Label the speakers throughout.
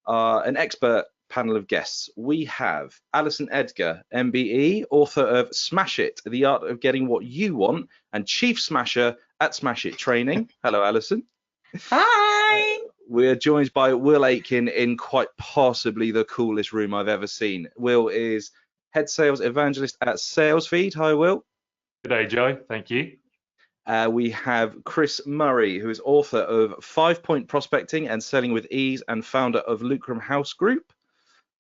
Speaker 1: an expert panel of guests. We have Alison Edgar, MBE, author of Smash It, The Art of Getting What You Want, and Chief Smasher at Smash It Training. Hello, Alison.
Speaker 2: Hi.
Speaker 1: We're joined by Will Aitken in quite possibly the coolest room I've ever seen. Will is head sales evangelist at SalesFeed. Hi, Will.
Speaker 3: Good day, Joe. Thank you.
Speaker 1: We have Chris Murray, who is author of 5 Point Prospecting and Selling with Ease and founder of Lucrum House Group.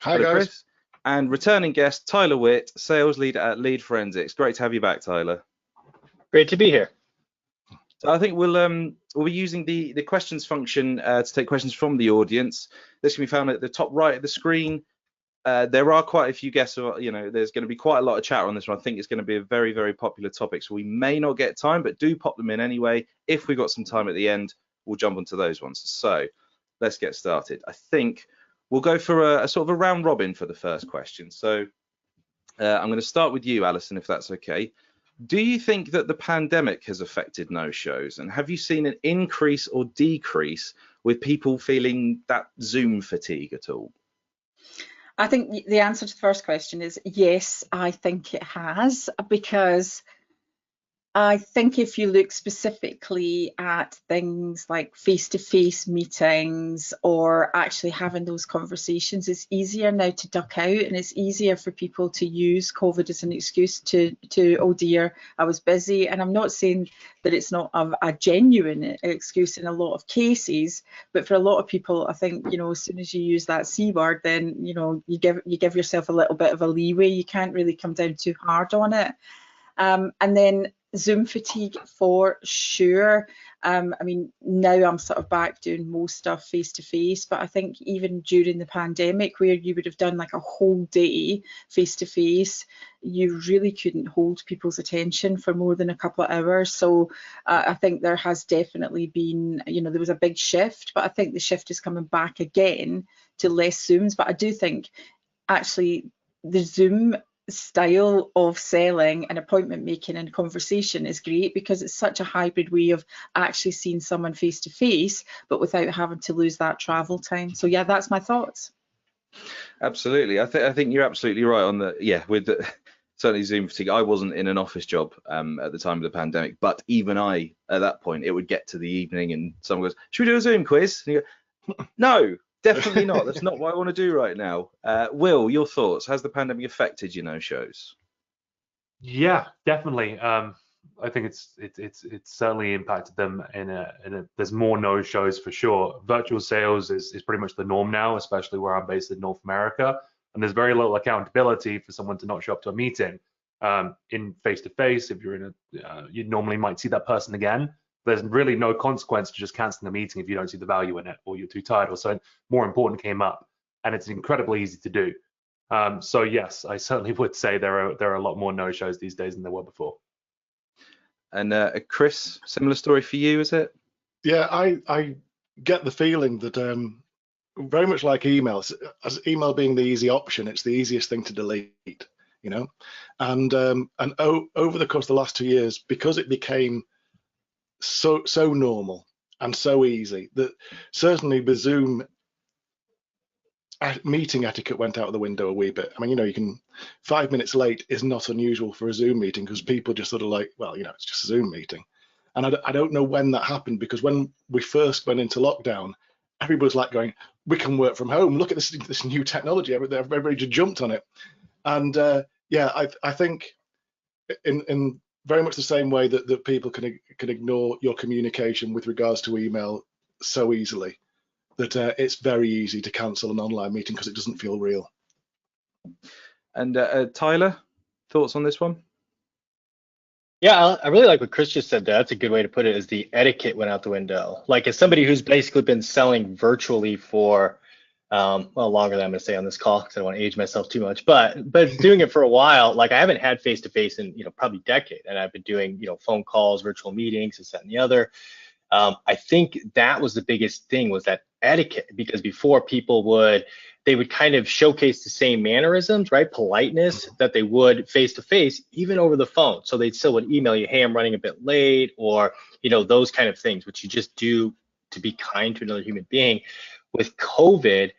Speaker 4: Hi,
Speaker 1: hello,
Speaker 4: guys.
Speaker 1: Chris. And returning guest, Tyler Witt, sales leader at Lead Forensics. Great to have you back, Tyler.
Speaker 5: Great to be here.
Speaker 1: So I think we'll be using the questions function to take questions from the audience. This can be found at the top right of the screen. There are quite a few guests. There's going to be quite a lot of chat on this one. I think it's going to be a very, very popular topic. So we may not get time, but do pop them in anyway. If we've got some time at the end, we'll jump onto those ones. So let's get started. I think we'll go for a sort of a round robin for the first question. So I'm going to start with you, Alison, if that's okay. Do you think that the pandemic has affected no-shows? And have you seen an increase or decrease with people feeling that Zoom fatigue at all?
Speaker 2: I think the answer to the first question is yes, I think it has, because I think if you look specifically at things like face-to-face meetings or actually having those conversations, it's easier now to duck out, and it's easier for people to use COVID as an excuse to oh dear, I was busy. And I'm not saying that it's not a genuine excuse in a lot of cases, but for a lot of people, I think, as soon as you use that C word, then, you give yourself a little bit of a leeway. You can't really come down too hard on it. And then Zoom fatigue for sure. I mean, now I'm sort of back doing most stuff face to face, but I think even during the pandemic, where you would have done like a whole day face to face, you really couldn't hold people's attention for more than a couple of hours. So I think there has definitely been, there was a big shift, but I think the shift is coming back again to less Zooms. But I do think actually the Zoom style of selling and appointment making and conversation is great, because it's such a hybrid way of actually seeing someone face to face, but without having to lose that travel time. So yeah, that's my thoughts.
Speaker 1: Absolutely. I think you're absolutely right on with certainly Zoom fatigue. I wasn't in an office job at the time of the pandemic, but even I, at that point, it would get to the evening and someone goes, should we do a Zoom quiz? And you go, no. Definitely not. That's not what I want to do right now. Will, your thoughts? Has the pandemic affected your no-shows?
Speaker 3: Yeah, definitely. I think it's certainly impacted them there's more no-shows for sure. Virtual sales is pretty much the norm now, especially where I'm based in North America, and there's very little accountability for someone to not show up to a meeting. In face-to-face, if you're in you normally might see that person again. There's really no consequence to just canceling a meeting if you don't see the value in it, or you're too tired, or something more important came up, and it's incredibly easy to do. So yes, I certainly would say there are a lot more no-shows these days than there were before.
Speaker 1: And Chris, similar story for you, is it?
Speaker 4: Yeah, I get the feeling that very much like emails, as email being the easy option, it's the easiest thing to delete, and over the course of the last 2 years, because it became so normal and so easy, that certainly the Zoom meeting etiquette went out the window a wee bit. I mean, you can 5 minutes late is not unusual for a Zoom meeting, because people just sort of like, well, it's just a Zoom meeting. And I don't know when that happened, because when we first went into lockdown, everybody's like going, we can work from home, look at this new technology, everybody just jumped on it. And I think in very much the same way that people can ignore your communication with regards to email so easily, that it's very easy to cancel an online meeting because it doesn't feel real.
Speaker 1: And Tyler, thoughts on this one?
Speaker 5: Yeah, I really like what Chris just said there. That's a good way to put it, is the etiquette went out the window. Like, as somebody who's basically been selling virtually for longer than I'm going to say on this call, because I don't want to age myself too much, but doing it for a while, like I haven't had face-to-face in, probably a decade, and I've been doing, phone calls, virtual meetings, this, that, and the other. I think that was the biggest thing, was that etiquette, because before they would kind of showcase the same mannerisms, right? Politeness that they would face-to-face, even over the phone. So they still would email you, hey, I'm running a bit late, or, those kind of things, which you just do to be kind to another human being. With COVID,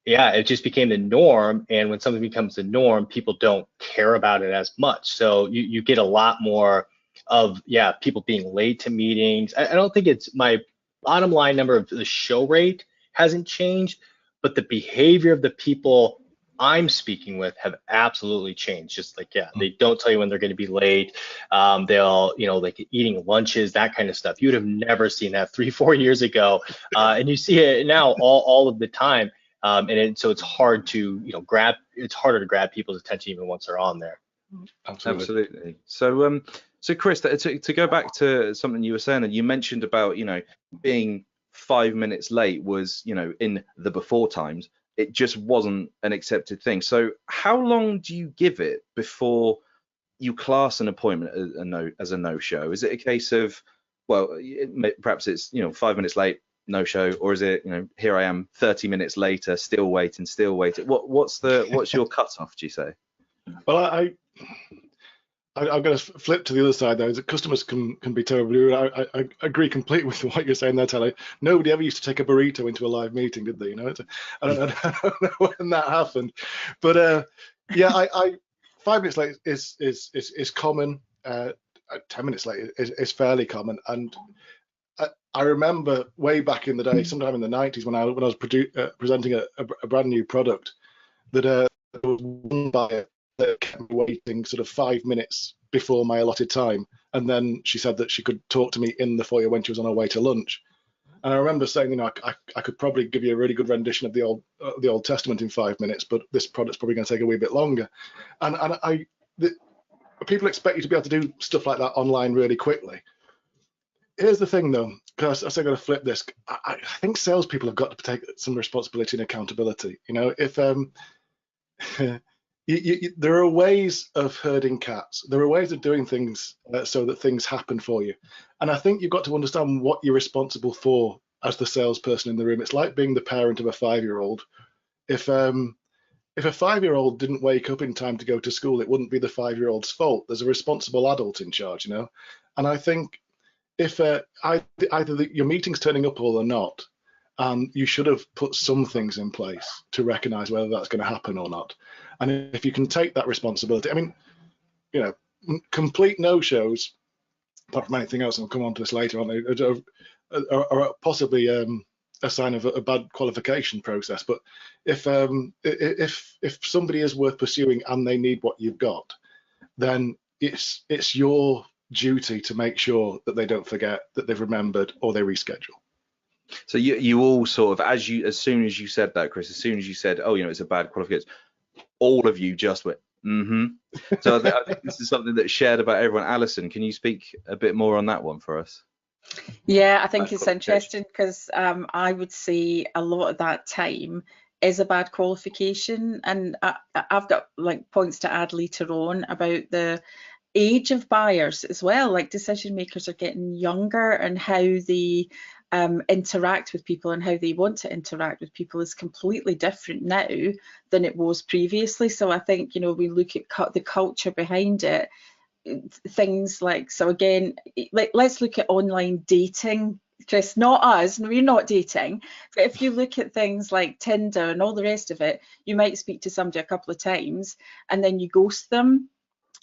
Speaker 5: yeah, it just became the norm. And when something becomes the norm, people don't care about it as much. So you get a lot more of, yeah, people being late to meetings. I don't think it's my bottom line number of the show rate hasn't changed, but the behavior of the people I'm speaking with have absolutely changed. Just like, yeah, they don't tell you when they're going to be late. They'll, like eating lunches, that kind of stuff. You would have never seen that 3-4 years ago. And you see it now all of the time. So it's hard to, it's harder to grab people's attention even once they're on there.
Speaker 1: Absolutely. So Chris, to go back to something you were saying, and you mentioned about, being 5 minutes late was, in the before times, it just wasn't an accepted thing. So how long do you give it before you class an appointment as a no-show? Is it a case of, well, perhaps it's, 5 minutes late, no show, or is it, here I am 30 minutes later, still waiting? What's your cutoff, do you say?
Speaker 4: Well, I'm going to flip to the other side, though, is that customers can be terribly rude. I agree completely with what you're saying there, Telly. Nobody ever used to take a burrito into a live meeting, did they? I don't know when that happened. But yeah, 5 minutes late is common. 10 minutes late is fairly common. And I remember way back in the day, sometime in the 90s, when I was presenting a brand new product, that there was one buyer that kept me waiting sort of 5 minutes before my allotted time, and then she said that she could talk to me in the foyer when she was on her way to lunch. And I remember saying, I could probably give you a really good rendition of the Old Testament in 5 minutes, but this product's probably going to take a wee bit longer. And people expect you to be able to do stuff like that online really quickly. Here's the thing, though, because I'm going to flip this. I think salespeople have got to take some responsibility and accountability. If there are ways of herding cats. There are ways of doing things so that things happen for you. And I think you've got to understand what you're responsible for as the salesperson in the room. It's like being the parent of a 5-year-old. If a 5-year-old didn't wake up in time to go to school, it wouldn't be the 5-year-old's fault. There's a responsible adult in charge, And I think if either your meeting's turning up or they're not, you should have put some things in place to recognize whether that's going to happen or not. And if you can take that responsibility, I mean, complete no-shows, apart from anything else, and we'll come on to this later on, are possibly a sign of a bad qualification process. But if somebody is worth pursuing and they need what you've got, then it's your duty to make sure that they don't forget, that they've remembered, or they reschedule.
Speaker 1: So you all sort of, as soon as you said that, Chris, as soon as you said, oh, it's a bad qualification, all of you just went, So I think this is something that's shared about everyone. Alison, can you speak a bit more on that one for us?
Speaker 2: Yeah, I think it's interesting because I would say a lot of that time is a bad qualification, and I've got points to add later on about the age of buyers as well. Decision makers are getting younger, and how they interact with people and how they want to interact with people is completely different now than it was previously. So I think, we look at the culture behind it, things so again, let's look at online dating. Chris, not us, we're not dating, but if you look at things like Tinder and all the rest of it, you might speak to somebody a couple of times and then you ghost them.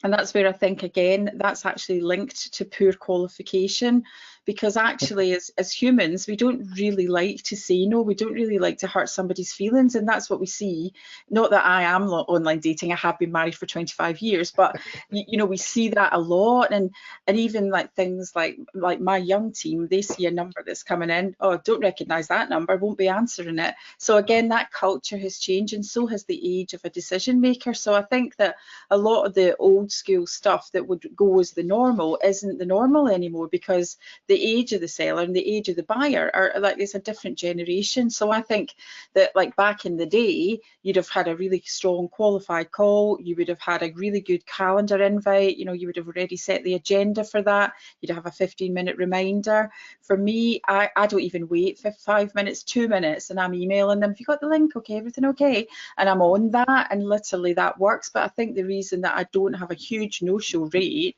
Speaker 2: And that's where I think, again, that's actually linked to poor qualification, because actually as humans, we don't really like to say no, we don't really like to hurt somebody's feelings. And that's what we see. Not that I am online dating, I have been married for 25 years, but we see that a lot. And even things like my young team, they see a number that's coming in, oh, don't recognize that number, won't be answering it. So again, that culture has changed, and so has the age of a decision maker. So I think that a lot of the old school stuff that would go as the normal isn't the normal anymore, because the age of the seller and the age of the buyer are it's a different generation. So I think that back in the day, you'd have had a really strong qualified call, you would have had a really good calendar invite, you would have already set the agenda for that, you'd have a 15-minute reminder. For me, I don't even wait for 5 minutes, 2 minutes, and I'm emailing them, have you got the link, okay, everything okay, and I'm on that, and literally that works. But I think the reason that I don't have a huge no-show rate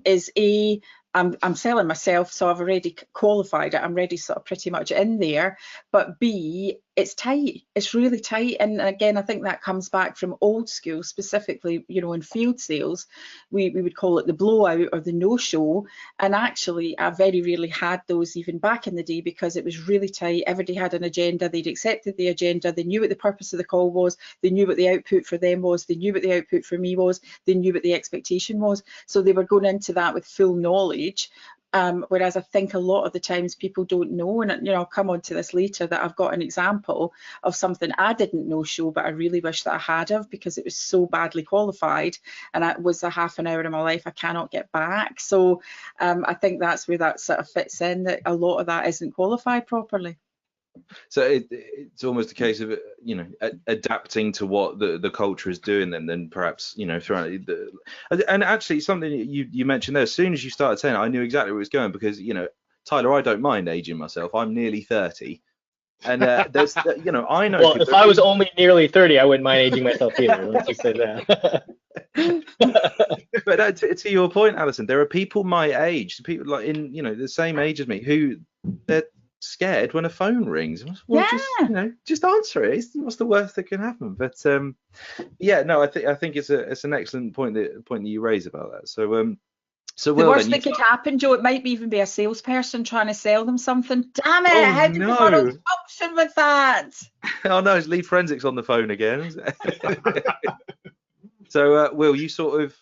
Speaker 2: is I'm selling myself, so I've already qualified it, I'm already sort of pretty much in there, but B, it's tight. It's really tight. And again, I think that comes back from old school, specifically, you know, in field sales, we would call it the blowout or the no-show. And actually, I very rarely had those even back in the day, because it was really tight. Everybody had an agenda. They'd accepted the agenda. They knew what the purpose of the call was. They knew what the output for them was. They knew what the output for me was. They knew what the expectation was. So they were going into that with full knowledge. Whereas I think a lot of the times people don't know, and you know, I'll come on to this later, that I've got an example of something I didn't know show, but I really wish that I had of, because it was so badly qualified, and it was a half an hour of my life I cannot get back. So I think that's where that sort of fits in, that a lot of that isn't qualified properly.
Speaker 1: So it's almost a case of, you know, adapting to what the culture is doing, then perhaps, you know, throwing the, and actually something you mentioned there, as soon as you started saying it, I knew exactly where it was going, because, you know, Tyler, I don't mind aging myself. I'm nearly 30. And there's, you know, I know.
Speaker 5: Well, if I was only nearly 30, I wouldn't mind aging myself either. Let's just say that.
Speaker 1: But to your point, Alison, there are people my age, people like in, you know, the same age as me, who they're scared when a phone rings. Well,
Speaker 2: Yeah.
Speaker 1: just, you know, just answer it. What's the worst that can happen? But yeah, no, I think it's an excellent point that you raise about that. So so
Speaker 2: The
Speaker 1: well,
Speaker 2: worst
Speaker 1: then
Speaker 2: that could happen, Joe, it might even be a salesperson trying to sell them something. Damn it!
Speaker 1: Oh,
Speaker 2: How did we not
Speaker 1: no.
Speaker 2: function with that?
Speaker 1: Oh no, it's lead forensics on the phone again. So Will, you sort of,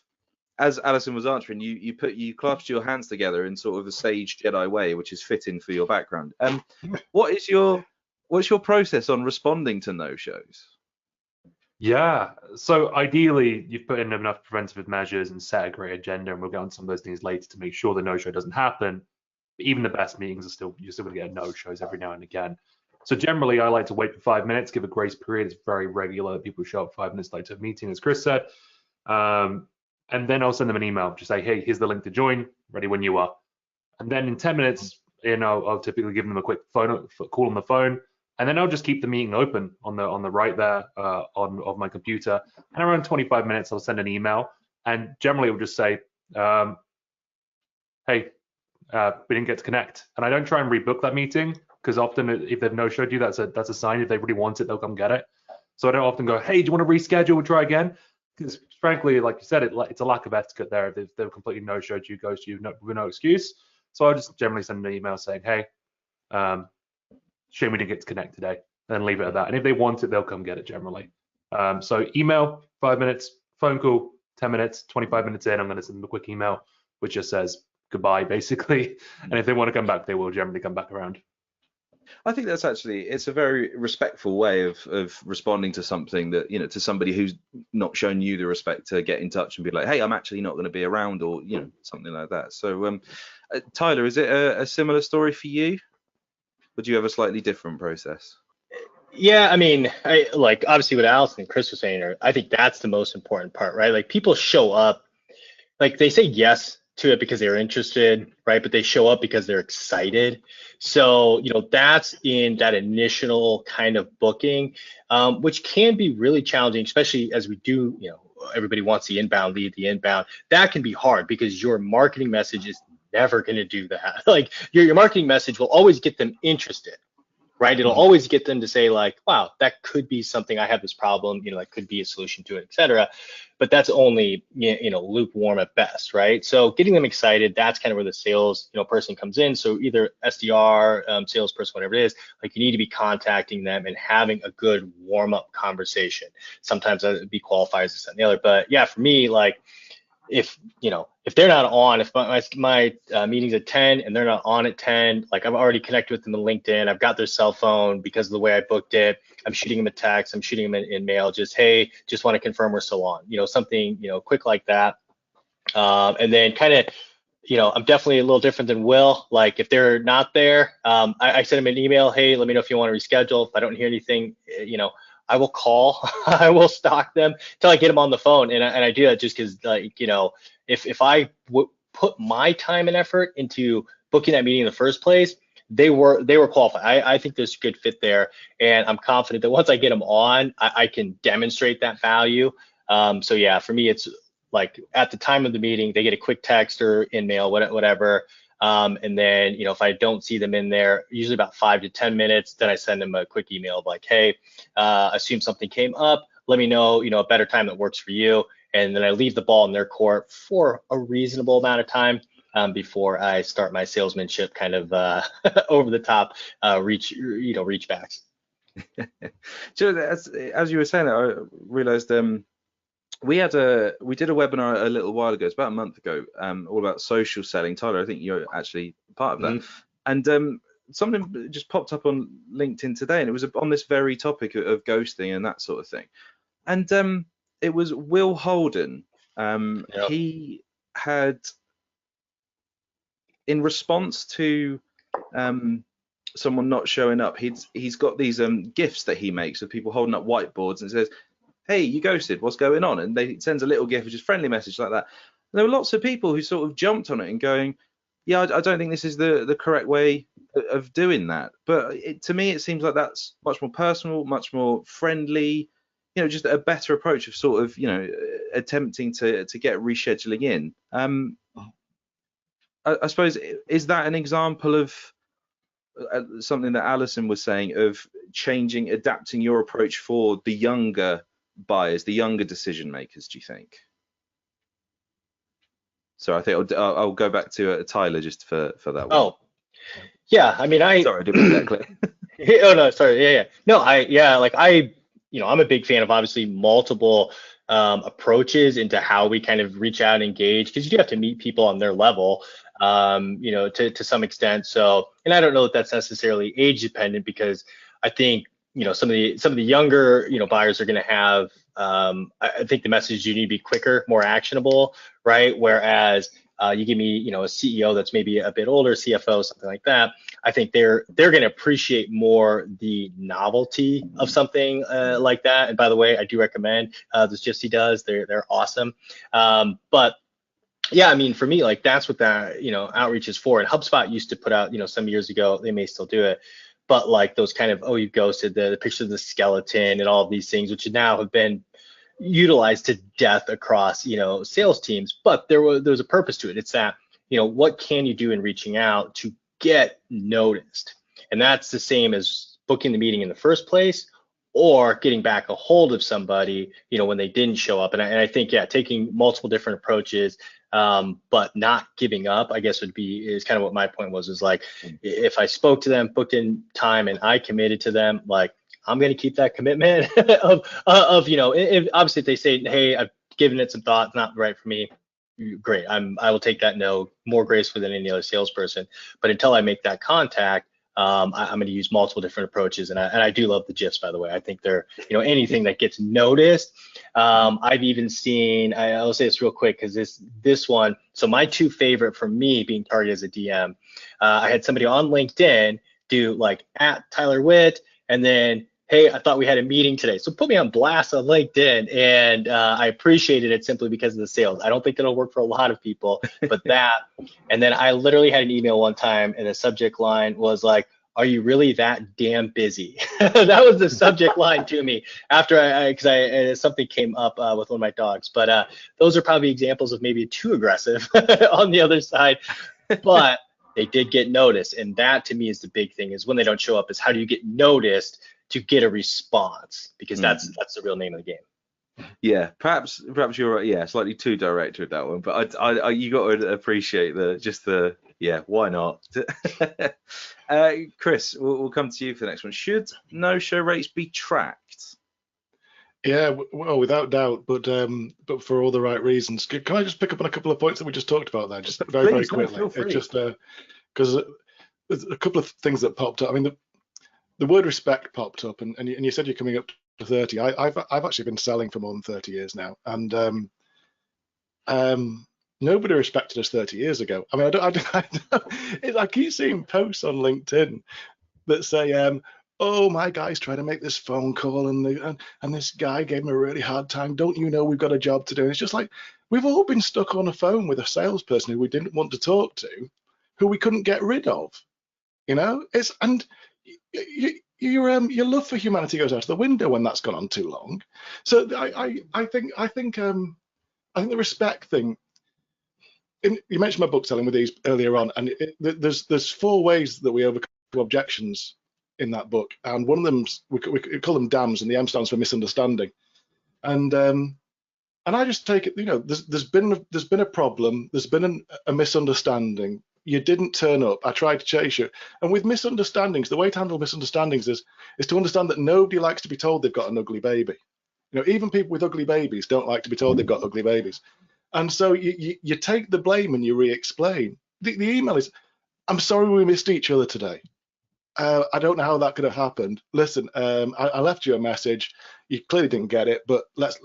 Speaker 1: as Alison was answering, you clasped your hands together in sort of a sage Jedi way, which is fitting for your background. What's your process on responding to no-shows?
Speaker 3: Yeah, so ideally you've put in enough preventative measures and set a great agenda, and we'll get on some of those things later to make sure the no-show doesn't happen. But even the best meetings are you're still going to get no-shows every now and again. So generally I like to wait for 5 minutes, give a grace period. It's very regular that people show up 5 minutes late to a meeting, as Chris said. And then I'll send them an email, just say, hey, here's the link to join, ready when you are. And then in 10 minutes, you know, I'll typically give them a quick call on the phone, and then I'll just keep the meeting open on the right there of my computer. And around 25 minutes, I'll send an email, and generally it will just say, hey, we didn't get to connect. And I don't try and rebook that meeting, because often if they've no-showed you, that's a sign. If they really want it, they'll come get it. So I don't often go, hey, do you want to reschedule? We'll try again. Because frankly, like you said, it's a lack of etiquette there. If they've completely no-showed you, ghosted you, with no excuse. So I'll just generally send an email saying, hey, shame we didn't get to connect today, and leave it at that. And if they want it, they'll come get it generally. So email, 5 minutes, phone call, 10 minutes, 25 minutes in, I'm going to send them a quick email, which just says goodbye, basically. And if they want to come back, they will generally come back around.
Speaker 1: I think that's it's a very respectful way of responding to something that, you know, to somebody who's not shown you the respect to get in touch and be like, hey, I'm actually not going to be around, or, you know, something like that. So Tyler, is it a similar story for you? Would you have a slightly different process?
Speaker 5: Yeah, I mean, I like obviously what Alison and Chris were saying, I think that's the most important part, right? Like people show up, like they say yes to it because they're interested, right? But they show up because they're excited. So, you know, that's in that initial kind of booking, which can be really challenging, especially as we do, you know, everybody wants the inbound lead, the inbound. That can be hard because your marketing message is never going to do that. Like your marketing message will always get them interested, right? It'll always get them to say like, wow, that could be something, I have this problem, you know, that could be a solution to it, et cetera. But that's only, you know, lukewarm at best, right? So getting them excited, that's kind of where the sales, you know, person comes in. So either SDR, salesperson, whatever it is, like you need to be contacting them and having a good warm up conversation. Sometimes that would be qualified as this and the other. But yeah, for me, like, if they're not on, if my meeting's at 10 and they're not on at 10, like I've already connected with them on LinkedIn, I've got their cell phone because of the way I booked it, I'm shooting them a text, I'm shooting them in mail, just, hey, just want to confirm we're still on, you know, something, you know, quick like that. And then kind of, you know, I'm definitely a little different than Will. Like if they're not there, I send them an email, hey, let me know if you want to reschedule. If I don't hear anything, you know, I will call, I will stalk them until I get them on the phone. And I do that just because, like, you know, if I put my time and effort into booking that meeting in the first place, they were qualified. I think there's a good fit there. And I'm confident that once I get them on, I can demonstrate that value. So yeah, for me, it's like at the time of the meeting, they get a quick text or in mail, whatever. And then, if I don't see them in there, usually about 5 to 10 minutes, then I send them a quick email of like, hey, assume something came up. Let me know, a better time that works for you. And then I leave the ball in their court for a reasonable amount of time before I start my salesmanship kind of over the top reach backs.
Speaker 1: So as you were saying that, I realized we did a webinar a little while ago, it's about a month ago, all about social selling. Tyler, I think you're actually part of that. And something just popped up on LinkedIn today, and it was on this very topic of ghosting and that sort of thing. And it was Will Holden.
Speaker 5: Yep.
Speaker 1: He had, in response to someone not showing up, he's got these gifs that he makes of people holding up whiteboards and says, hey, you ghosted, what's going on? And he sends a little gif, which is friendly message like that. And there were lots of people who sort of jumped on it and going, yeah, I don't think this is the correct way of doing that. But to me, it seems like that's much more personal, much more friendly, just a better approach of sort of, attempting to get rescheduling in. I suppose, is that an example of something that Alison was saying, of changing, adapting your approach for the younger buyers, the younger decision makers, do you think? So I think I'll go back to Tyler just for that one.
Speaker 5: Oh, yeah. I mean,
Speaker 1: sorry, I didn't make that clear.
Speaker 5: Oh no, sorry. Yeah. No, I'm a big fan of obviously multiple approaches into how we kind of reach out and engage, because you do have to meet people on their level, to some extent. So, and I don't know that that's necessarily age dependent, because I think, some of the younger, buyers are going to have, I think the message, you need to be quicker, more actionable, right? Whereas you give me, a CEO that's maybe a bit older, CFO, something like that, I think they're going to appreciate more the novelty of something like that. And by the way, I do recommend this GIFs he does. They're awesome. But yeah, I mean, for me, like, that's what that, outreach is for. And HubSpot used to put out, some years ago, they may still do it, but like those kind of, oh, you ghosted, the picture of the skeleton and all of these things, which now have been utilized to death across, sales teams. But there was a purpose to it. It's that, what can you do in reaching out to get noticed? And that's the same as booking the meeting in the first place, or getting back a hold of somebody, when they didn't show up. And I think, yeah, taking multiple different approaches, but not giving up, I guess is kind of what my point was, is like, if I spoke to them, booked in time, and I committed to them, like, I'm going to keep that commitment of obviously if they say, hey, I've given it some thought, it's not right for me, great. I will take that no more gracefully than any other salesperson. But until I make that contact, I'm going to use multiple different approaches. And I do love the GIFs, by the way. I think they're, anything that gets noticed. I've even seen, I'll say this real quick, because this one, so my two favorite for me being targeted as a DM, I had somebody on LinkedIn do like @TylerWitt, and then, hey, I thought we had a meeting today. So put me on blast on LinkedIn, and I appreciated it simply because of the sales. I don't think it'll work for a lot of people, but that. And then I literally had an email one time, and the subject line was like, are you really that damn busy? That was the subject line to me after because something came up with one of my dogs. But those are probably examples of maybe too aggressive on the other side. But they did get noticed. And that to me is the big thing, is when they don't show up, is how do you get noticed to get a response, because that's the real name of the game.
Speaker 1: Yeah, perhaps you're right. Yeah, slightly too direct with that one, but I you got to appreciate why not? Chris, we'll come to you for the next one. Should no-show rates be tracked?
Speaker 4: Yeah, well, without doubt, but for all the right reasons. Can I just pick up on a couple of points that we just talked about there, just very quickly?
Speaker 1: No, feel free.
Speaker 4: It's just because there's a couple of things that popped up. I mean, the word respect popped up, and you said you're coming up to 30. I've actually been selling for more than 30 years now, and nobody respected us 30 years ago. I mean, I keep seeing posts on LinkedIn that say, oh, my guy's trying to make this phone call, and this guy gave him a really hard time. Don't you know we've got a job to do? And it's just like, we've all been stuck on a phone with a salesperson who we didn't want to talk to, who we couldn't get rid of. Your love for humanity goes out the window when that's gone on too long. So I think the respect thing, you mentioned my book selling with these earlier on, and there's 4 ways that we overcome objections in that book, and one of them we call them dams, and the M stands for misunderstanding. And I just take it, there's been a problem, there's been a misunderstanding. You didn't turn up. I tried to chase you. And with misunderstandings, the way to handle misunderstandings is to understand that nobody likes to be told they've got an ugly baby. Even people with ugly babies don't like to be told they've got ugly babies. And so you take the blame and you re-explain. The email is, I'm sorry we missed each other today. I don't know how that could have happened. Listen, I left you a message. You clearly didn't get it, but let's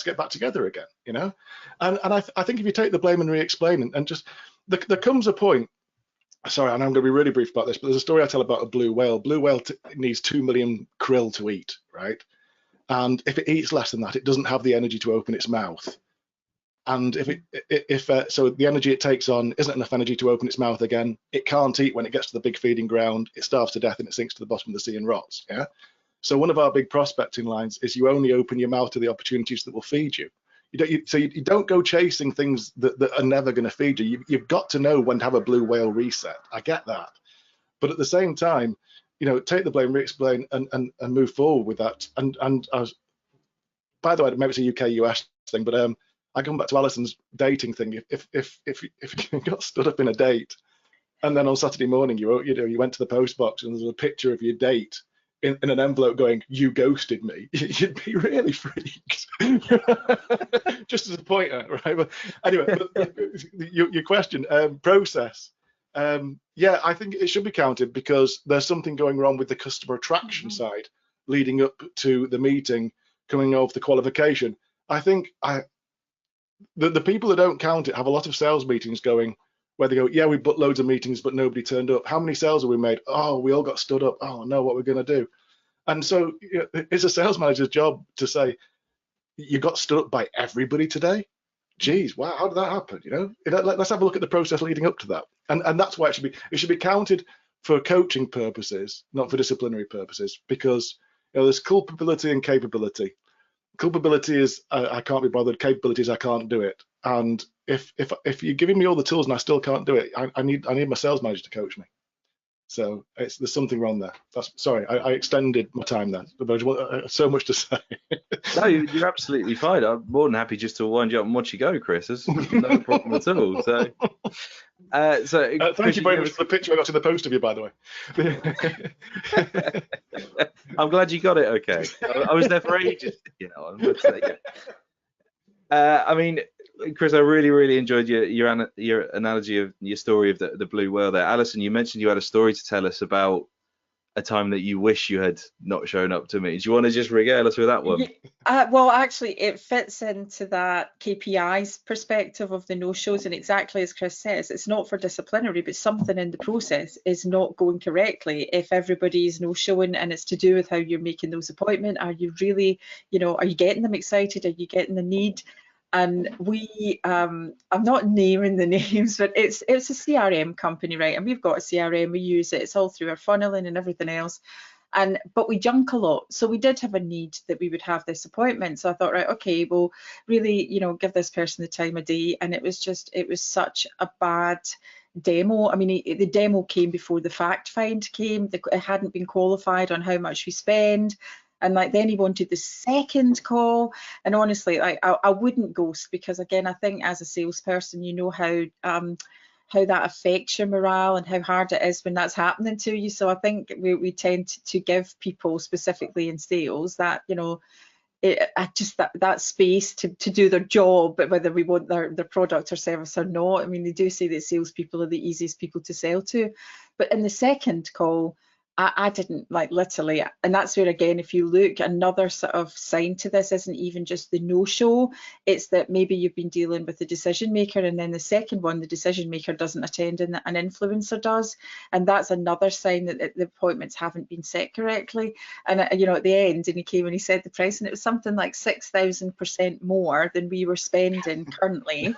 Speaker 4: get back together again. And I think if you take the blame and re-explain, and just there comes a point. Sorry, and I'm going to be really brief about this, but there's a story I tell about a blue whale. Blue whale needs 2 million krill to eat, right? And if it eats less than that, it doesn't have the energy to open its mouth. And so the energy it takes on isn't enough energy to open its mouth again, it can't eat when it gets to the big feeding ground, it starves to death and it sinks to the bottom of the sea and rots. Yeah. So one of our big prospecting lines is you only open your mouth to the opportunities that will feed you. You don't go chasing things that are never going to feed you. You've got to know when to have a blue whale reset. I get that. But at the same time, take the blame, re-explain, and move forward with that. And I was, by the way, maybe it's a UK US thing, but I come back to Alison's dating thing. If you got stood up in a date, and then on Saturday morning you went to the post box and there's a picture of your date in an envelope going, "You ghosted me," you'd be really freaked. Just as a pointer, right? But anyway, your question, process. Yeah, I think it should be counted because there's something going wrong with the customer attraction side leading up to the meeting, coming off the qualification. I think the people that don't count it have a lot of sales meetings going where they go, yeah, we booked loads of meetings, but nobody turned up. How many sales have we made? Oh, we all got stood up. Oh no, what we're going to do? And so it's a sales manager's job to say, you got stood up by everybody today? Geez, wow, how did that happen? Let's have a look at the process leading up to that. And that's why it should be counted for coaching purposes, not for disciplinary purposes, because there's culpability and capability. Culpability is I can't be bothered. Capability is I can't do it. And if you're giving me all the tools and I still can't do it, I need my sales manager to coach me. So there's something wrong there. Sorry, I extended my time there. There's so much to say.
Speaker 1: No, you're absolutely fine. I'm more than happy just to wind you up and watch you go, Chris. There's no problem at all. So
Speaker 4: thank you very much for the picture I got in the post of you, by the
Speaker 1: way. I'm glad you got it okay. I was there for ages. I mean, Chris, I really enjoyed your analogy of your story of the blue whale there. Alison, you mentioned you had a story to tell us about a time that you wish you had not shown up to me. Do you want to just regale us with that one?
Speaker 2: Well, actually, it fits into that KPIs perspective of the no-shows, and exactly as Chris says, it's not for disciplinary, but something in the process is not going correctly. If everybody is no-showing and it's to do with how you're making those appointments, are you really, are you getting them excited? Are you getting the need? And we, I'm not naming the names, but it's a CRM company, right? And we've got a CRM, we use it, it's all through our funneling and everything else. But we junk a lot. So we did have a need that we would have this appointment. So I thought, right, okay, well, really, give this person the time of day. And it was such a bad demo. I mean, the demo came before the fact find came. It hadn't been qualified on how much we spend. And then he wanted the second call. And honestly, I wouldn't ghost, because again, I think as a salesperson, you know how that affects your morale and how hard it is when that's happening to you. So I think we tend to give people, specifically in sales, that that space to do their job, but whether we want their product or service or not. I mean, they do say that salespeople are the easiest people to sell to, but in the second call, I didn't, literally, and that's where, again, if you look, another sort of sign to this isn't even just the no-show, it's that maybe you've been dealing with the decision maker, and then the second one, the decision maker doesn't attend and an influencer does, and that's another sign that the appointments haven't been set correctly. And at the end, and he came and he said the price, and it was something like 6,000% more than we were spending currently.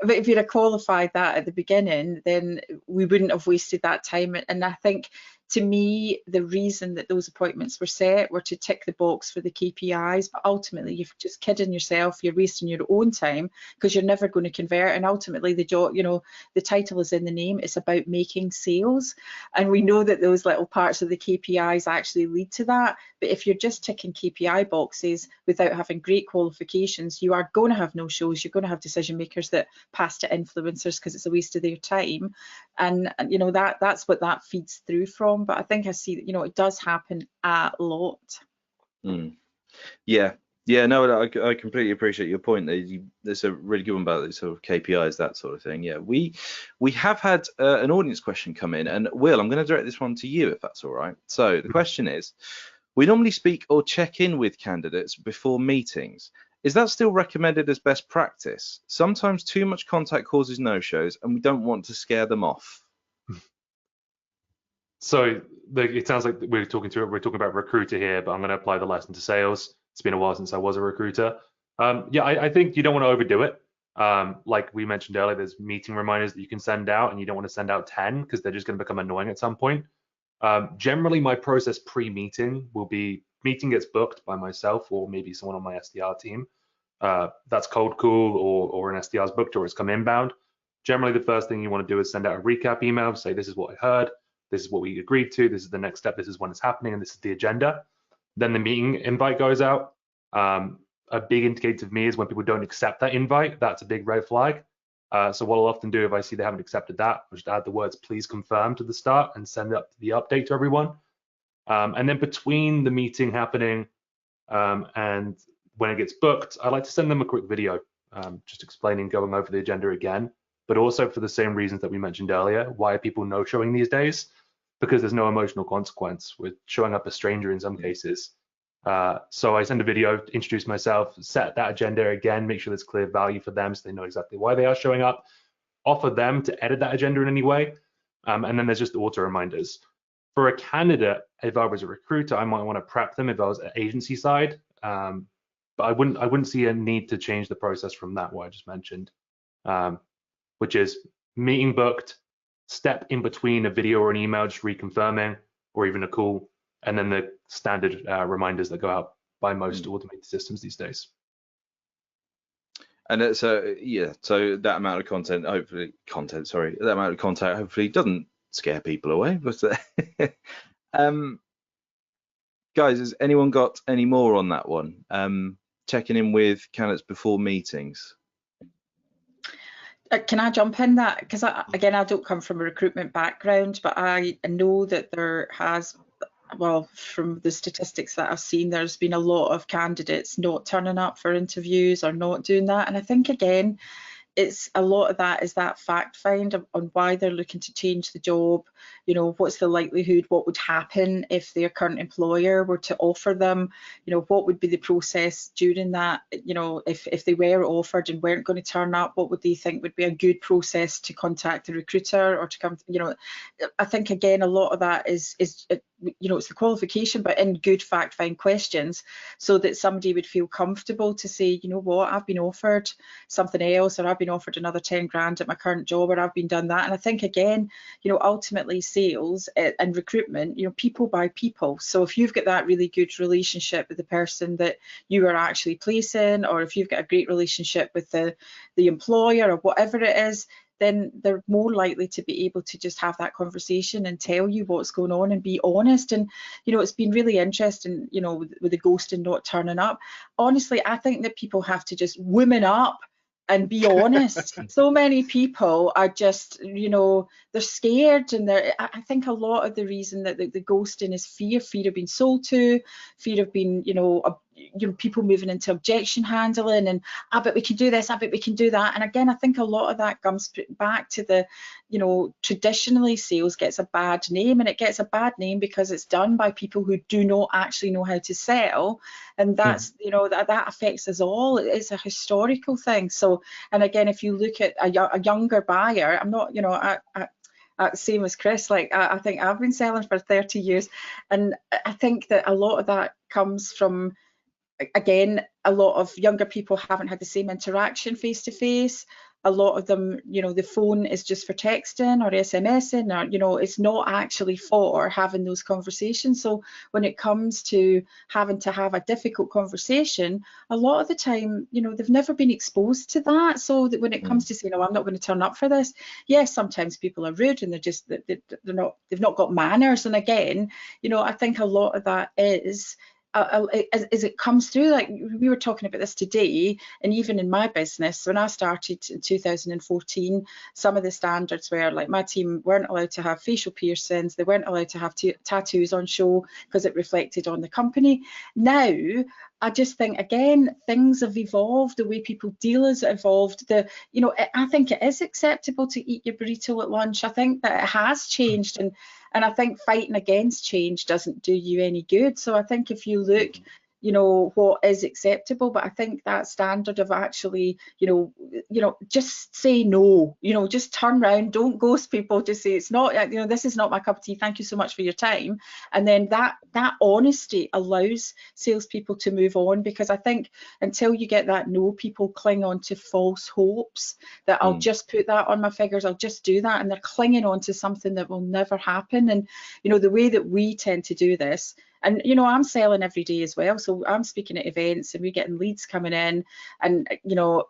Speaker 2: But if you'd have qualified that at the beginning, then we wouldn't have wasted that time. And I think to me, the reason that those appointments were set were to tick the box for the KPIs, but ultimately you're just kidding yourself, you're wasting your own time because you're never going to convert. And ultimately the job, you know, the title is in the name, it's about making sales. And we know that those little parts of the KPIs actually lead to that. But if you're just ticking KPI boxes without having great qualifications, you are going to have no shows. You're going to have decision makers that pass to influencers because it's a waste of their time. And you know, that's what that feeds through from. But I think I see that, you know, it does happen a lot.
Speaker 1: Yeah, no, I completely appreciate your point there. There's a really good one about these sort of KPIs, that sort of thing. Yeah, we have had an audience question come in, and Will, I'm going to direct this one to you if that's all right. So the question is, we normally speak or check in with candidates before meetings. Is that still recommended as best practice? Sometimes too much contact causes no-shows, and we don't want to scare them off.
Speaker 3: So it sounds like we're talking about recruiter here, but I'm going to apply the lesson to sales. It's been a while since I was a recruiter. Yeah, I think you don't want to overdo it. Like we mentioned earlier, there's meeting reminders that you can send out, and you don't want to send out 10 because they're just going to become annoying at some point. Generally, my process pre-meeting will be meeting gets booked by myself or maybe someone on my SDR team. That's cold call or an SDR's booked or it's come inbound. Generally, the first thing you want to do is send out a recap email, say this is what I heard, this is what we agreed to, this is the next step, this is when it's happening, and this is the agenda. Then the meeting invite goes out. A big indicator to me is when people don't accept that invite. That's a big red flag. So what I'll often do if I see they haven't accepted that, I'll just add the words please confirm to the start and send up the update to everyone. And then between the meeting happening and when it gets booked, I like to send them a quick video just explaining, going over the agenda again, but also for the same reasons that we mentioned earlier. Why are people no-showing these days? Because there's no emotional consequence with showing up a stranger in some cases. So I send a video, introduce myself, set that agenda again, make sure there's clear value for them so they know exactly why they are showing up, offer them to edit that agenda in any way, and then there's just auto reminders. For a candidate, if I was a recruiter, I might want to prep them if I was an agency side, but I wouldn't see a need to change the process from that, what I just mentioned, which is meeting booked, step in between a video or an email, just reconfirming, or even a call, and then the standard reminders that go out by most automated systems these days.
Speaker 1: And so yeah, so that amount of content, that amount of contact hopefully doesn't scare people away. But guys, has anyone got any more on that one? Checking in with candidates before meetings.
Speaker 2: Can I jump in that? Because again, I don't come from a recruitment background, but I know that there has, well, from the statistics that I've seen, there's been a lot of candidates not turning up for interviews or not doing that. And I think, again, it's a lot of that is that fact find on why they're looking to change the job. You know, what's the likelihood, what would happen if their current employer were to offer them, you know, what would be the process during that, you know, if they were offered and weren't going to turn up, what would they think would be a good process to contact the recruiter or to come, you know. I think, again, a lot of that is you know, it's the qualification, but in good fact find questions so that somebody would feel comfortable to say, you know what, I've been offered something else, or I've been offered another 10 grand at my current job, or I've been done that. And I think, again, you know, ultimately sales and recruitment, you know, people buy people. So if you've got that really good relationship with the person that you are actually placing, or if you've got a great relationship with the employer or whatever it is, then they're more likely to be able to just have that conversation and tell you what's going on and be honest. And, you know, it's been really interesting, you know, with the ghosting not turning up. Honestly, I think that people have to just women up and be honest. So many people are just, you know, they're scared, and I think a lot of the reason that the ghosting is fear of being sold to, fear of being, you know, people moving into objection handling, and I bet we can do this, I bet we can do that. And again, I think a lot of that comes back to the, you know, traditionally sales gets a bad name, and it gets a bad name because it's done by people who do not actually know how to sell, and that's you know, that affects us all. It's a historical thing. So, and again, if you look at a younger buyer, I'm not, you know, same as Chris, like I think I've been selling for 30 years, and I think that a lot of that comes from, again, a lot of younger people haven't had the same interaction face to face. a lot of them, you know, the phone is just for texting or SMSing, or, you know, it's not actually for having those conversations. So when it comes to having to have a difficult conversation, a lot of the time, you know, they've never been exposed to that. So that when it comes to saying, oh, I'm not going to turn up for this, yes, sometimes people are rude and they're just, they've not got manners. And again, you know, I think a lot of that is, as it comes through, like we were talking about this today, and even in my business, when I started in 2014, some of the standards were like my team weren't allowed to have facial piercings, they weren't allowed to have tattoos on show because it reflected on the company. Now, I just think, again, things have evolved, the way people deal has evolved. You know, I think it is acceptable to eat your burrito at lunch. I think that it has changed, and I think fighting against change doesn't do you any good. So I think if you look, you know, what is acceptable, but I think that standard of actually, you know, just say no, you know, just turn around, don't ghost people, just say it's not, you know, this is not my cup of tea, thank you so much for your time. And then that honesty allows salespeople to move on, because I think until you get that no, people cling on to false hopes that I'll just put that on my figures, I'll just do that, and they're clinging on to something that will never happen. And, you know, the way that we tend to do this, and, you know, I'm selling every day as well. So I'm speaking at events and we're getting leads coming in. And, you know,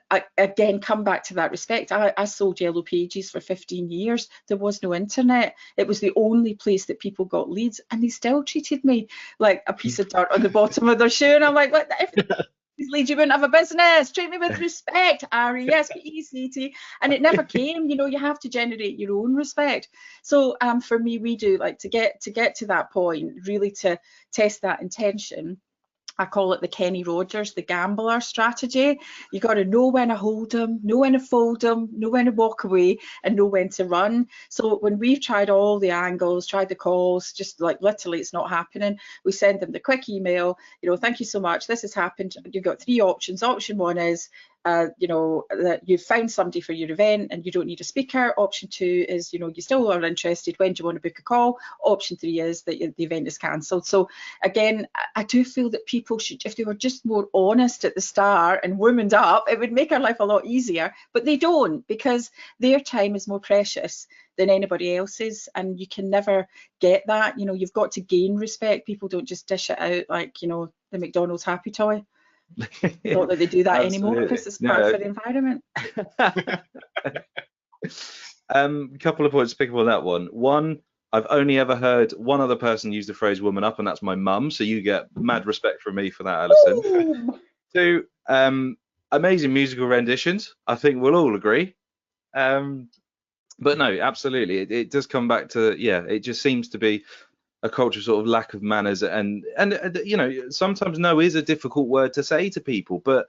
Speaker 2: I again come back to that respect. I sold Yellow Pages for 15 years. There was no internet. It was the only place that people got leads, and they still treated me like a piece of dirt on the bottom of their shoe. And I'm like, what? If these leads, you wouldn't have a business. Treat me with respect, RESPECT. And it never came. You know, you have to generate your own respect. So for me, we do like to get to that point, really to test that intention. I call it the Kenny Rogers, the gambler strategy. You got to know when to hold them, know when to fold them, know when to walk away, and know when to run. So when we've tried all the angles, tried the calls, just like literally it's not happening, we send them the quick email, you know, thank you so much, this has happened. You've got 3 options. Option 1 is, you know, that you've found somebody for your event and you don't need a speaker. Option 2 is, you know, you still are interested, when do you want to book a call? Option 3 is that the event is cancelled. So again, I do feel that people should, if they were just more honest at the start and womaned up, it would make our life a lot easier, but they don't, because their time is more precious than anybody else's, and you can never get that. You know, you've got to gain respect. People don't just dish it out like, you know, the McDonald's Happy Toy. Not that they do that anymore, because it's bad for the environment.
Speaker 1: A couple of points to pick up on that one. One, I've only ever heard one other person use the phrase woman up, and that's my mum. So you get mad respect from me for that, Alison. 2, amazing musical renditions. I think we'll all agree. But no, absolutely. It does come back to, yeah, it just seems to be a culture sort of lack of manners, and you know, sometimes no is a difficult word to say to people, but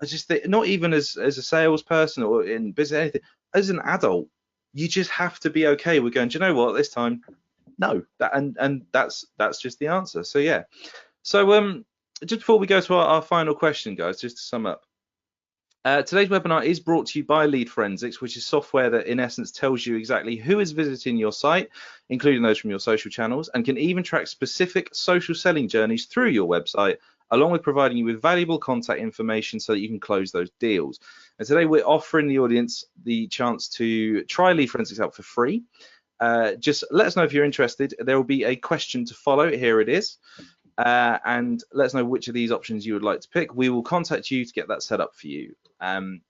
Speaker 1: I just think, not even as a salesperson or in business, anything, as an adult, you just have to be okay with going, do you know what, this time, no, and that's just the answer. So yeah. So just before we go to our final question, guys, just to sum up, today's webinar is brought to you by Lead Forensics, which is software that in essence tells you exactly who is visiting your site, including those from your social channels, and can even track specific social selling journeys through your website, along with providing you with valuable contact information so that you can close those deals. And today we're offering the audience the chance to try Lead Forensics out for free. Just let us know if you're interested. There will be a question to follow. Here it is. And let us know which of these options you would like to pick. We will contact you to get that set up for you.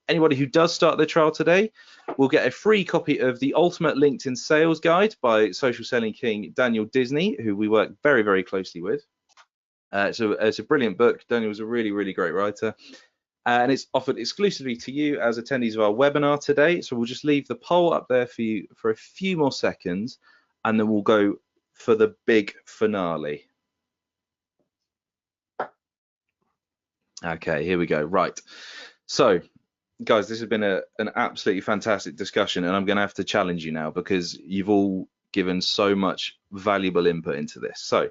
Speaker 1: Anybody who does start their trial today will get a free copy of the Ultimate LinkedIn Sales Guide by social selling king Daniel Disney, who we work very, very closely with. So it's a brilliant book. Daniel's a really, really great writer. And it's offered exclusively to you as attendees of our webinar today. So we'll just leave the poll up there for you for a few more seconds, and then we'll go for the big finale. Okay, here we go. Right. So, guys, this has been an absolutely fantastic discussion, and I'm going to have to challenge you now because you've all given so much valuable input into this. So,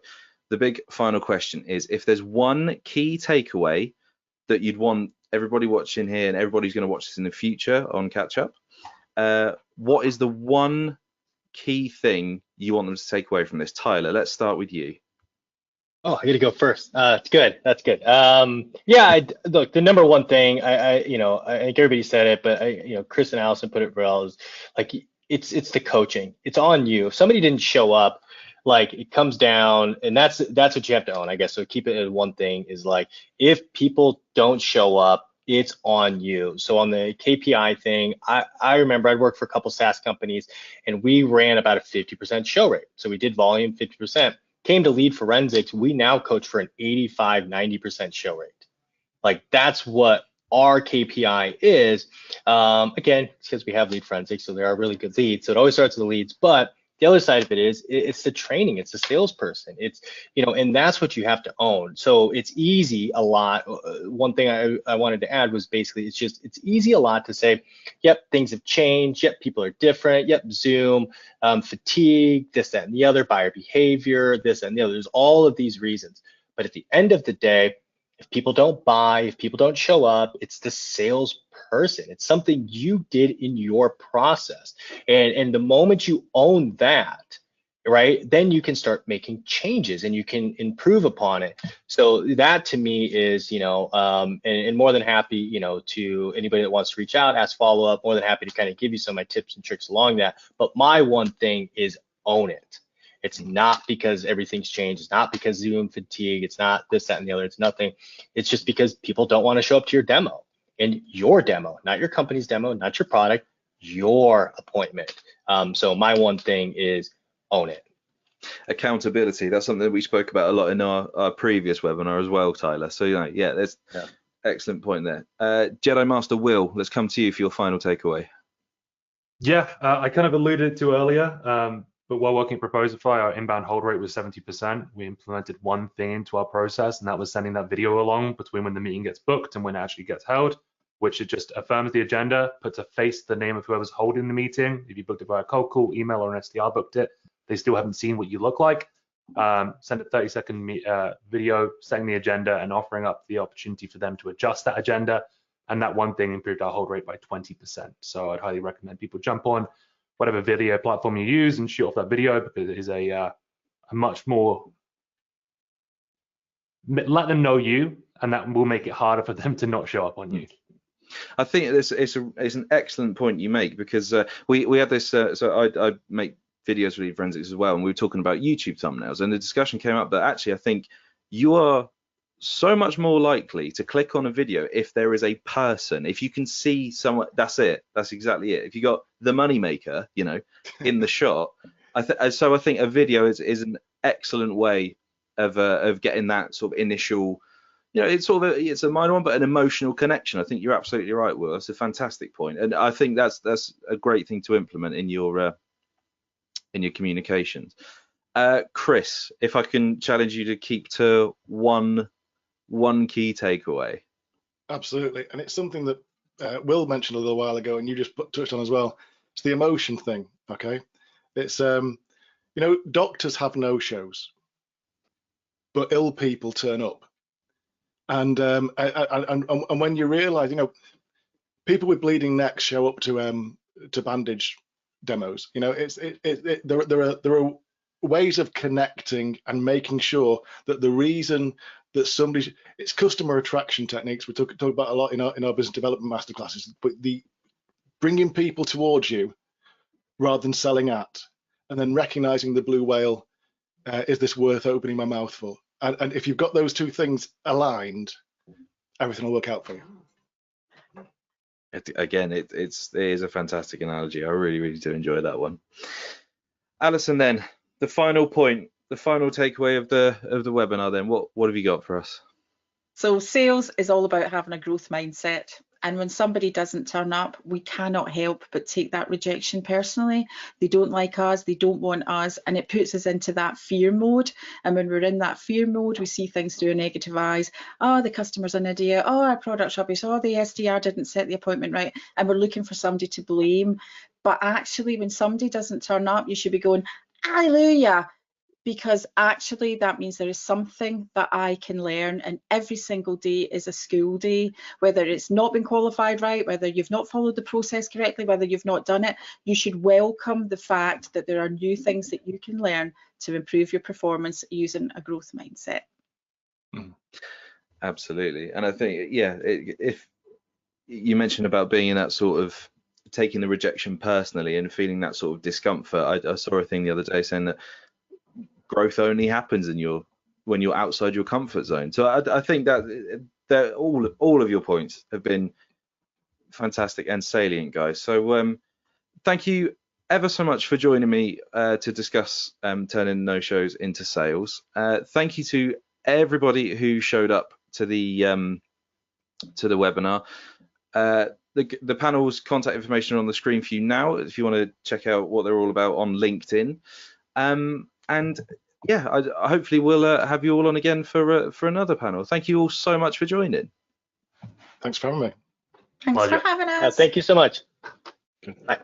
Speaker 1: the big final question is, if there's one key takeaway that you'd want everybody watching here and everybody who's going to watch this in the future on Catch Up, what is the one key thing you want them to take away from this? Tyler, let's start with you.
Speaker 5: Oh, I got to go first. It's good. That's good. Yeah, look, the number one thing, I think everybody said it, but Chris and Allison put it well, is like, it's the coaching. It's on you. If somebody didn't show up, like, it comes down, and that's what you have to own, I guess. So keep it as one thing, is like, if people don't show up, it's on you. So on the KPI thing, I remember I'd worked for a couple SaaS companies, and we ran about a 50% show rate. So we did volume 50%. Came to lead forensics, we now coach for an 85-90% show rate. Like, that's what our KPI is. Again, it's because we have lead forensics, so they are really good leads. So it always starts with the leads. But the other side of it is, it's the training, it's the salesperson, it's, and that's what you have to own. So it's easy a lot. One thing I wanted to add was basically, it's easy a lot to say, yep, things have changed, yep, people are different, yep, Zoom, fatigue, this, that, and the other, buyer behavior, this, and the other. There's all of these reasons. But at the end of the day, if people don't buy, if people don't show up, it's the salesperson. It's something you did in your process. And the moment you own that, right, then you can start making changes and you can improve upon it. So that to me is, and more than happy, to anybody that wants to reach out, ask follow up, more than happy to kind of give you some of my tips and tricks along that. But my one thing is own it. It's not because everything's changed. It's not because Zoom fatigue. It's not this, that, and the other. It's nothing. It's just because people don't want to show up to your demo, and your demo, not your company's demo, not your product, your appointment. So my one thing is own it.
Speaker 1: Accountability. That's something that we spoke about a lot in our previous webinar as well, Tyler. So, yeah, there's excellent point there. Jedi Master Will, let's come to you for your final takeaway.
Speaker 3: Yeah, I kind of alluded to earlier. But while working at Proposify, our inbound hold rate was 70%. We implemented one thing into our process, and that was sending that video along between when the meeting gets booked and when it actually gets held, which it just affirms the agenda, puts a face to the name of whoever's holding the meeting. If you booked it via cold call, email, or an SDR booked it, they still haven't seen what you look like. Send a 30-second video setting the agenda and offering up the opportunity for them to adjust that agenda. And that one thing improved our hold rate by 20%. So I'd highly recommend people jump on whatever video platform you use and shoot off that video, because it is a much more, let them know you, and that will make it harder for them to not show up on you.
Speaker 1: I think it's an excellent point you make, because we had this, so I make videos for lead forensics as well, and we were talking about YouTube thumbnails, and the discussion came up that actually I think you are so much more likely to click on a video if there is a person, if you can see someone. That's it, that's exactly it. If you got the money maker, in the shot, so I think a video is an excellent way of getting that sort of initial, it's it's a minor one, but an emotional connection. I think you're absolutely right, Will. That's a fantastic point, and I think that's a great thing to implement in your communications. Chris, if I can challenge you to keep to one key takeaway.
Speaker 4: Absolutely, and it's something that Will mentioned a little while ago, and you just touched on as well. It's the emotion thing. Okay, it's doctors have no shows, but ill people turn up, and when you realise, people with bleeding necks show up to bandage demos. There are ways of connecting and making sure that the reason that it's customer attraction techniques we talk about a lot in our business development masterclasses, but the bringing people towards you rather than selling at, and then recognizing the blue whale, is this worth opening my mouth for? And if you've got those two things aligned, everything will work out for you.
Speaker 1: Again, it is a fantastic analogy. I really do enjoy that one. Alison, then the final point, the final takeaway of the webinar, then what have you got for us?
Speaker 2: So sales is all about having a growth mindset, and when somebody doesn't turn up, we cannot help but take that rejection personally. They don't like us, they don't want us, and it puts us into that fear mode. And when we're in that fear mode, we see things through negative eyes. Oh, the customer's an idiot. Oh, our product's rubbish. Oh, the SDR didn't set the appointment right, and we're looking for somebody to blame. But actually, when somebody doesn't turn up, you should be going, hallelujah, because actually that means there is something that I can learn, and every single day is a school day. Whether it's not been qualified right, whether you've not followed the process correctly, whether you've not done it, you should welcome the fact that there are new things that you can learn to improve your performance using a growth mindset.
Speaker 1: Absolutely. And I think, yeah, if you mentioned about being in that sort of taking the rejection personally and feeling that sort of discomfort, I saw a thing the other day saying that growth only happens when you're outside your comfort zone. So I think that all of your points have been fantastic and salient, guys. So thank you ever so much for joining me to discuss turning no-shows into sales. Thank you to everybody who showed up to the webinar. The panel's contact information on the screen for you now if you want to check out what they're all about on LinkedIn. And yeah, hopefully we'll have you all on again for another panel. Thank you all so much for joining.
Speaker 4: Thanks for having me.
Speaker 2: Thanks for having us.
Speaker 5: Thank you so much. Bye.